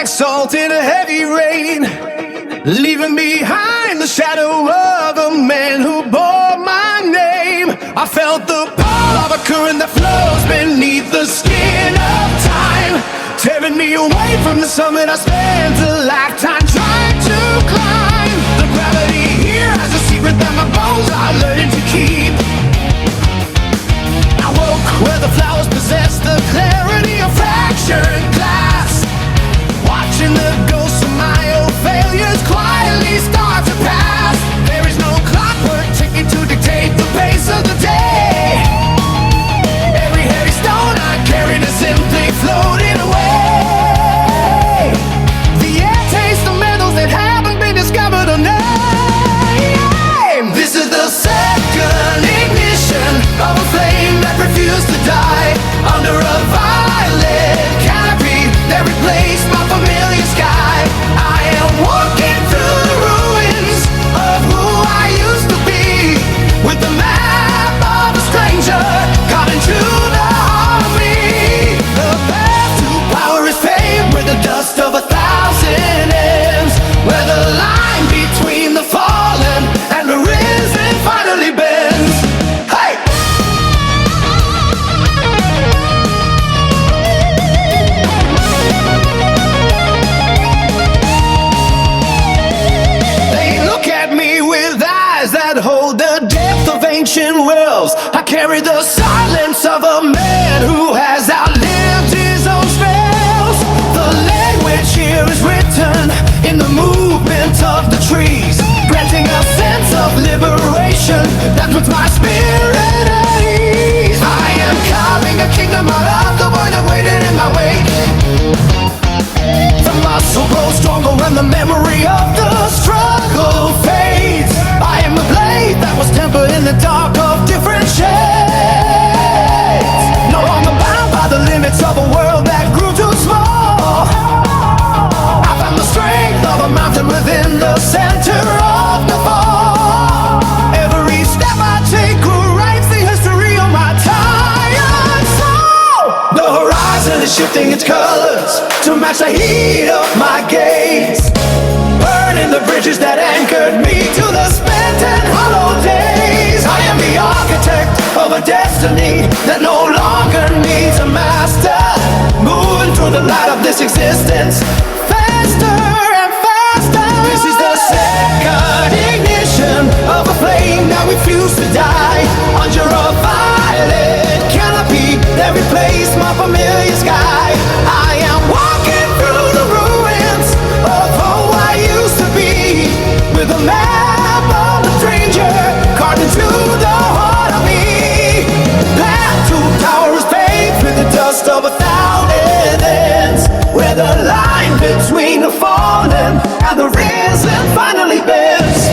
Salt in a heavy rain, leaving behind the shadow of a man who bore my name. I felt the pull of a current that flows beneath the skin of time, tearing me away from the summit I spent a lifetime trying to climb. The gravity here has a secret that my bones are learning to keep. I woke where the flowers possess the clarity of fractured glass, watching the ghosts of my old failures quietly start to pass. There is no clockwork ticking to dictate the pace of the day. Every heavy stone I carried is simply floating away. The air tastes of metals that haven't been discovered or named. This is the second ignition of a flame that refused to die under a violet canopy that replaced my familiar sky. I am walking through the ruins of who I used to be, with the map of a stranger carved into the heart of me. The path to power is paved with the dust of 1,000 ends, where the line between the fallen and the risen finally bends. Hey! That hold the depth of ancient wells. I carry the silence of a man who has outlived his own spells. The language here is written in the movement of the trees, granting a sense of liberation that puts my spirit at ease. I am carving a kingdom out of the void that waited in my wake. The muscle grows stronger when the memory of the struggle fades. I am the blade that was tempered in the dark of different shades, no longer bound by the limits of a world that grew too small. I found the strength of a mountain within the center of the fall. Every step I take rewrites the history of my tired soul. The horizon is shifting its colors to match the heat of my gaze, burning the bridges that anchored me to the spent and hollow days. I am the architect of a destiny that no longer needs a master, moving through the light of this existence, faster and faster. This is the second ignition of a flame that refused to die under a violet canopy that replaced my familiar sky. I am walking through the ruins of who I used to be, with a map of a stranger carved into the heart of me. Path to power is paved with the dust of 1,000 ends, where the line between the fallen and the risen finally bends.